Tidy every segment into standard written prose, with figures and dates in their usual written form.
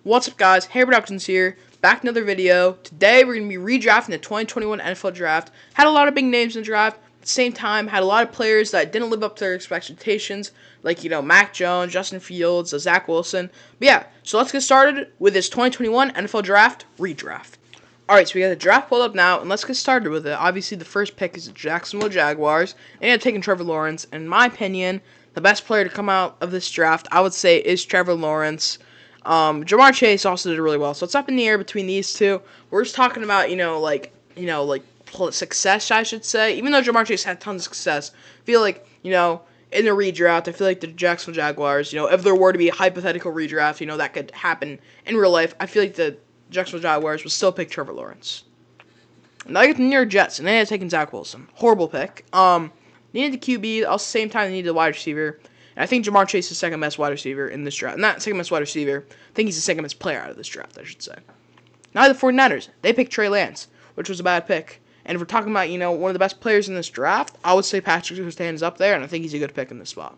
What's up, guys? Harry Productions here, back another video. Today we're going to be redrafting the 2021 NFL Draft. Had a lot of big names in the draft. At the same time, had a lot of players that didn't live up to their expectations, like, Mac Jones, Justin Fields, Zach Wilson. But yeah, so let's get started with this 2021 NFL Draft redraft. Alright, so we got the draft pulled up now, and let's get started with it. Obviously, the first pick is the Jacksonville Jaguars. They ended up taking Trevor Lawrence. In my opinion, the best player to come out of this draft, I would say, is Trevor Lawrence. Ja'Marr Chase also did really well, so it's up in the air between these two. We're just talking about, success, I should say. Even though Ja'Marr Chase had tons of success, I feel like, in the redraft, I feel like the Jacksonville Jaguars, if there were to be a hypothetical redraft, that could happen in real life, I feel like the Jacksonville Jaguars would still pick Trevor Lawrence. Now you get the New York Jets, and they had taken Zach Wilson. Horrible pick. Needed the QB, at the same time they needed the wide receiver. And I think Ja'Marr Chase is the second best wide receiver in this draft. Not second best wide receiver. I think he's the second best player out of this draft, I should say. Now the 49ers, they picked Trey Lance, which was a bad pick. And if we're talking about, one of the best players in this draft, I would say Patrick Surtain is up there, and I think he's a good pick in this spot.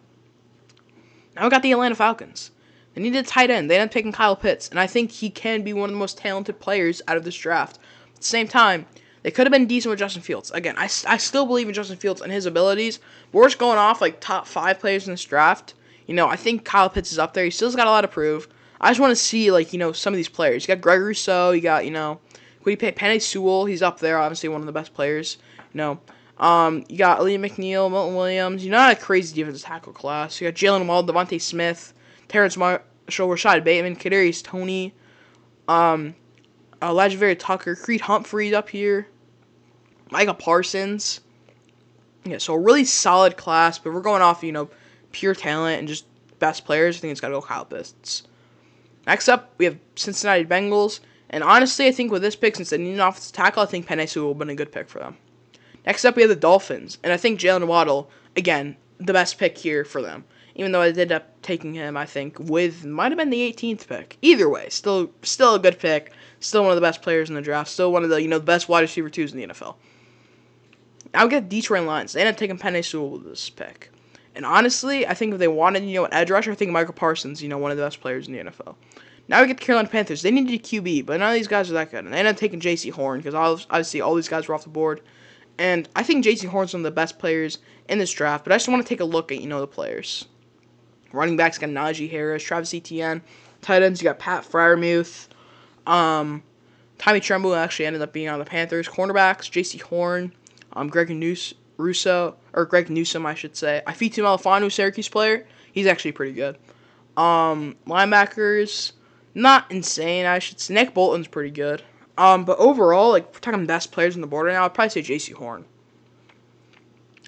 Now we got the Atlanta Falcons. They needed a tight end. They ended up picking Kyle Pitts, and I think he can be one of the most talented players out of this draft. At the same time, they could have been decent with Justin Fields. Again, I still believe in Justin Fields and his abilities, but we're just going off like top 5 players in this draft. I think Kyle Pitts is up there. He still's got a lot to prove. I just want to see, some of these players. You got Greg Rousseau. You got, Penei Sewell. He's up there, obviously one of the best players. You got Liam McNeil, Milton Williams. Not a crazy defensive tackle class. You got Jalen Wald, Devontae Smith, Terrence Marshall, Rashad Bateman, Kadarius Toney, Elijah Tucker, Creed Humphreys up here, Micah Parsons. Yeah, so a really solid class, but we're going off, pure talent and just best players. I think it's got to go Kyle Pitts. Next up, we have Cincinnati Bengals. And honestly, I think with this pick, since they need an offensive tackle, I think Penei Sewell would have been a good pick for them. Next up, we have the Dolphins. And I think Jalen Waddle, again, the best pick here for them. Even though I did end up taking him, I think, might have been the 18th pick. Either way, still a good pick. Still one of the best players in the draft. Still one of the, the best wide receiver 2s in the NFL. Now we get Detroit Lions. They ended up taking Penei Sewell with this pick. And honestly, I think if they wanted, an edge rusher, I think Michael Parsons, one of the best players in the NFL. Now we get the Carolina Panthers. They needed a QB, but none of these guys are that good. And they ended up taking J.C. Horn because obviously all these guys were off the board. And I think J.C. Horn's one of the best players in this draft, but I just want to take a look at, the players. Running backs got Najee Harris, Travis Etienne. Tight ends, you got Pat Freiermuth. Tommy Tremble actually ended up being on the Panthers. Cornerbacks, J.C. Horn. Greg Newsome, I should say. Ifeatu Melifonwu, Syracuse player. He's actually pretty good. Linebackers, not insane, I should say. Nick Bolton's pretty good. But overall, we're talking best players on the board right now, I'd probably say J.C. Horn.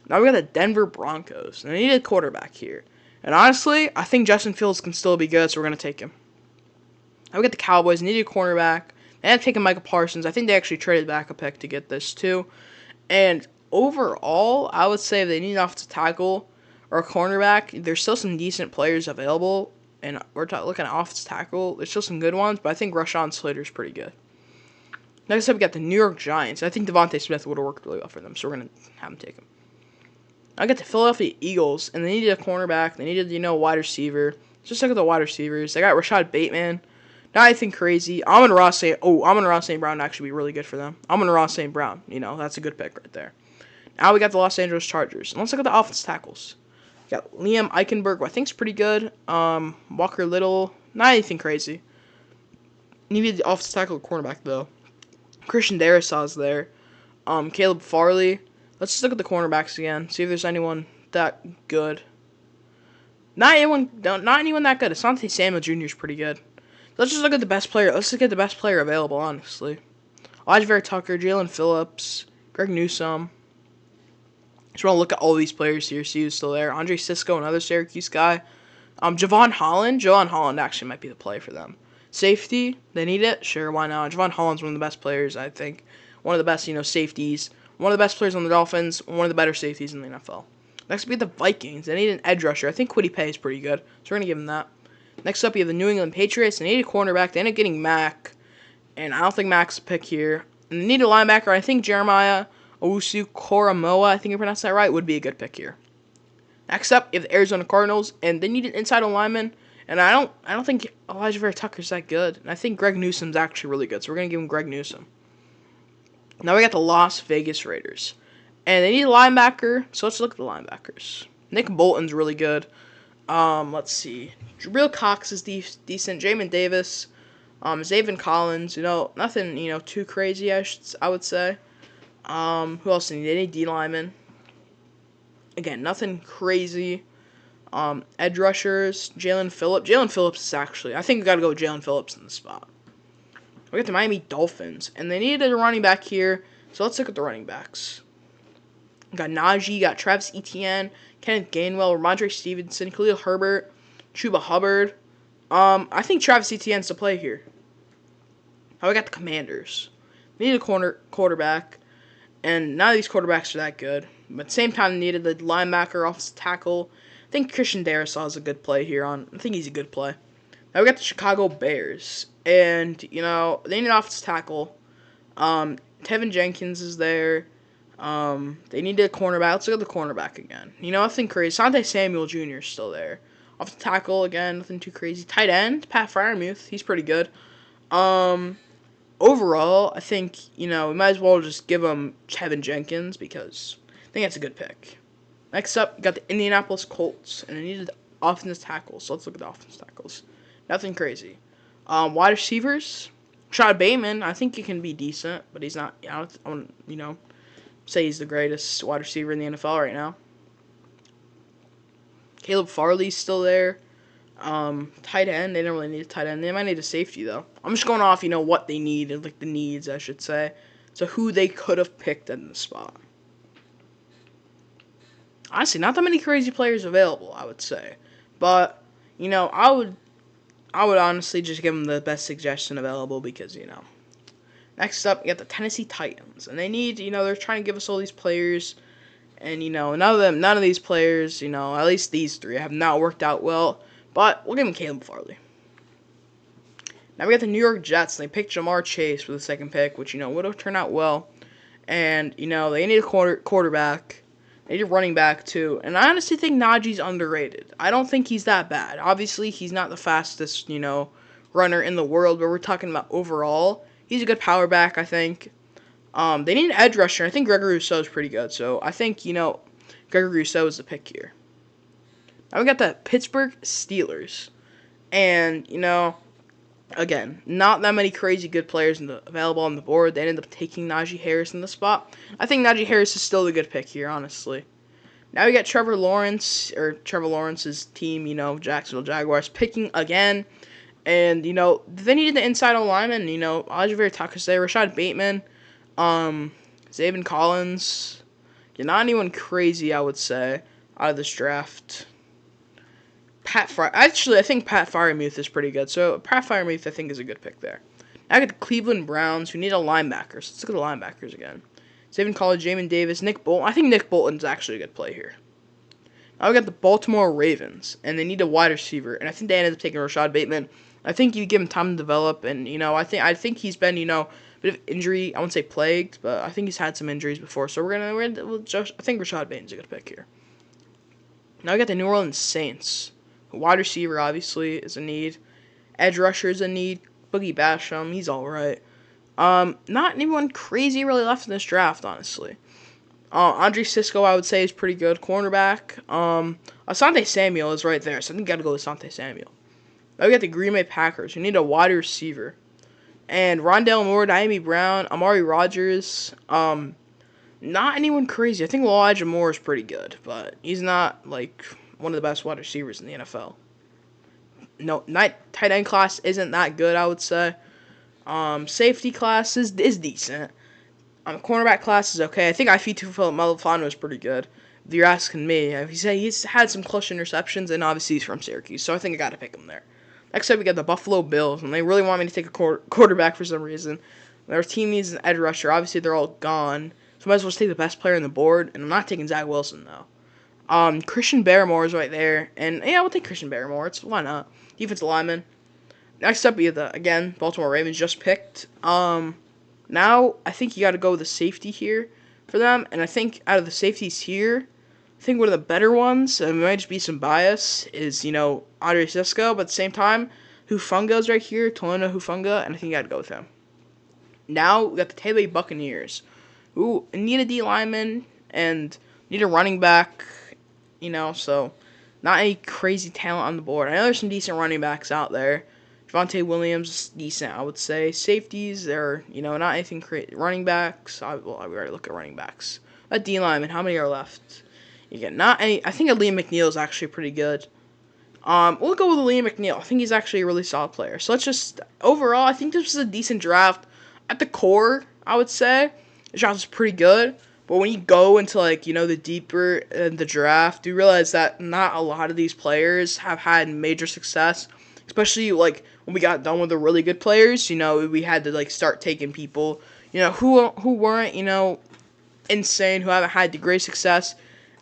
Now we got the Denver Broncos. And they need a quarterback here. And honestly, I think Justin Fields can still be good, so we're going to take him. Now we got the Cowboys. They need a cornerback. They ended up taking Michael Parsons. I think they actually traded back a pick to get this, too. And overall, I would say if they need an offensive tackle or a cornerback, there's still some decent players available. And we're looking at offensive tackle. There's still some good ones, but I think Rashawn Slater's pretty good. Next up, we got the New York Giants. I think Devontae Smith would have worked really well for them, so we're going to have him take him. I got the Philadelphia Eagles, and they needed a cornerback. They needed, a wide receiver. Just look at the wide receivers. They got Rashad Bateman. Not anything crazy. Amon-Ra St. Brown would actually be really good for them. Amon-Ra St. Brown, that's a good pick right there. Now we got the Los Angeles Chargers. And let's look at the offensive tackles. We got Liam Eichenberg, who I think is pretty good. Walker Little, not anything crazy. Needed the offensive tackle cornerback, though. Christian Darrisaw's there. Caleb Farley. Let's just look at the cornerbacks again. See if there's anyone that good. Not anyone that good. Asante Samuel Jr. is pretty good. Let's just look at the best player. Let's just get the best player available, honestly. Elijah Tucker, Jalen Phillips, Greg Newsome. Just want to look at all these players here, see who's still there. Andre Cisco, another Syracuse guy. Javon Holland. Javon Holland actually might be the play for them. Safety, they need it? Sure, why not? Javon Holland's one of the best players, I think. One of the best, safeties. One of the best players on the Dolphins. One of the better safeties in the NFL. Next, we have the Vikings. They need an edge rusher. I think Kwity Paye is pretty good, so we're going to give him that. Next up, you have the New England Patriots. They need a cornerback. They ended up getting Mac, and I don't think Mac's a pick here. And they need a linebacker. I think Jeremiah Owusu-Koramoah, I think I pronounced that right, would be a good pick here. Next up, you have the Arizona Cardinals, and they need an inside lineman. And I don't think Elijah Vera Tucker's that good. And I think Greg Newsome's actually really good. So we're gonna give him Greg Newsome. Now we got the Las Vegas Raiders, and they need a linebacker. So let's look at the linebackers. Nick Bolton's really good. Let's see. Jabril Cox is decent. Jamin Davis, Zaven Collins. Nothing too crazy. I would say. Who else do they need? They need D linemen. Again, nothing crazy. Edge rushers, Jalen Phillips. Jalen Phillips is actually, I think we got to go with Jalen Phillips in the spot. We got the Miami Dolphins, and they needed a running back here, so let's look at the running backs. We got Najee, got Travis Etienne, Kenneth Gainwell, Ramondre Stevenson, Khalil Herbert, Chuba Hubbard. I think Travis Etienne's to play here. Now we got the Commanders. They need a quarterback, and none of these quarterbacks are that good. But at the same time, they needed the linebacker, offensive tackle. I think Christian Darrisaw is a good play here. I think he's a good play. Now we got the Chicago Bears, and they need an offensive tackle. Tevin Jenkins is there. They need a cornerback. Let's look at the cornerback again. Nothing crazy. Asante Samuel Jr. is still there. Offensive tackle again, nothing too crazy. Tight end, Pat Freiermuth, he's pretty good. Overall, I think we might as well just give him Tevin Jenkins because I think that's a good pick. Next up, we got the Indianapolis Colts, and they needed offensive tackles. So let's look at the offensive tackles. Nothing crazy. Wide receivers, Rashad Bateman. I think he can be decent, but he's not. I don't say he's the greatest wide receiver in the NFL right now. Caleb Farley's still there. Tight end. They don't really need a tight end. They might need a safety though. I'm just going off what they need and the needs I should say. So who they could have picked in the spot. Honestly, not that many crazy players available, I would say. But, I would honestly just give them the best suggestion available because, Next up, we got the Tennessee Titans. And they need, they're trying to give us all these players. And, none of these players, at least these three, have not worked out well. But we'll give them Caleb Farley. Now we got the New York Jets. They picked Jamar Chase for the second pick, which, would have turned out well. And, they need a quarterback. They need a running back, too. And I honestly think Najee's underrated. I don't think he's that bad. Obviously, he's not the fastest, runner in the world, but we're talking about overall. He's a good power back, I think. They need an edge rusher. I think Gregory Rousseau is pretty good. So I think, Gregory Rousseau is the pick here. Now we got the Pittsburgh Steelers. And, again, not that many crazy good players available on the board. They ended up taking Najee Harris in the spot. I think Najee Harris is still a good pick here, honestly. Now we got Trevor Lawrence's team, Jacksonville Jaguars, picking again. And, they needed the inside lineman, Elijah Vera Tucker's there, Rashad Bateman, Zaven Collins. Not anyone crazy, I would say, out of this draft. Actually, I think Pat Freiermuth is pretty good. So Pat Freiermuth, I think, is a good pick there. Now I got the Cleveland Browns, who need a linebacker. So let's look at the linebackers again. Zaven Collins, Jamin Davis, Nick Bolton. I think Nick Bolton's actually a good play here. Now we got the Baltimore Ravens, and they need a wide receiver. And I think they ended up taking Rashad Bateman. I think you give him time to develop, and I think he's been a bit of injury. I wouldn't say plagued, but I think he's had some injuries before. So I think Rashad Bateman's a good pick here. Now we got the New Orleans Saints. Wide receiver, obviously, is a need. Edge rusher is a need. Boogie Basham, he's all right. Not anyone crazy really left in this draft, honestly. Andre Cisco, I would say, is pretty good. Cornerback. Asante Samuel is right there, so I think you got to go with Asante Samuel. Now we got the Green Bay Packers. You need a wide receiver. And Rondale Moore, Diami Brown, Amari Rodgers. Not anyone crazy. I think Elijah Moore is pretty good, but he's not, one of the best wide receivers in the NFL. No, tight end class isn't that good, I would say. Safety class is decent. Cornerback class is okay. I think Ifeatu Melifonwu is pretty good. If you're asking me, he's had some clutch interceptions, and obviously he's from Syracuse, so I think I got to pick him there. Next up, we got the Buffalo Bills, and they really want me to take a quarterback for some reason. Their team needs an edge rusher. Obviously, they're all gone, so I might as well just take the best player on the board, and I'm not taking Zach Wilson, though. Christian Barmore is right there, and yeah, we'll take Christian Barmore. Why not? Defensive lineman. Next up, we have the Baltimore Ravens just picked. Now I think you got to go with the safety here for them, and I think out of the safeties here, I I think one of the better ones, and it might just be some bias, is, Andre Cisco, but at the same time, Hufunga's right here, Talanoa Hufanga, and I think I'd go with him. Now, we got the Tampa Bay Buccaneers, who need a D lineman and need a running back, so not any crazy talent on the board. I know there's some decent running backs out there. Javonte Williams is decent, I would say. Safeties, they're, not anything crazy. Running backs, I already look at running backs. A D lineman, how many are left? Again, not any. I think Liam McNeil is actually pretty good. We'll go with Liam McNeil. I think he's actually a really solid player. So let's just, overall, I think this was a decent draft. At the core, I would say, the draft was pretty good. But when you go into, the deeper in the draft, you realize that not a lot of these players have had major success. Especially, when we got done with the really good players, we had to, start taking people, who weren't, insane, who haven't had the great success.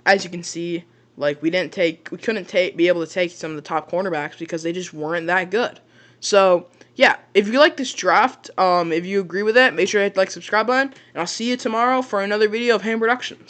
As you can see, we couldn't be able to take some of the top cornerbacks because they just weren't that good. So, yeah, if you like this draft, if you agree with it, make sure to hit the subscribe button, and I'll see you tomorrow for another video of Ham Productions.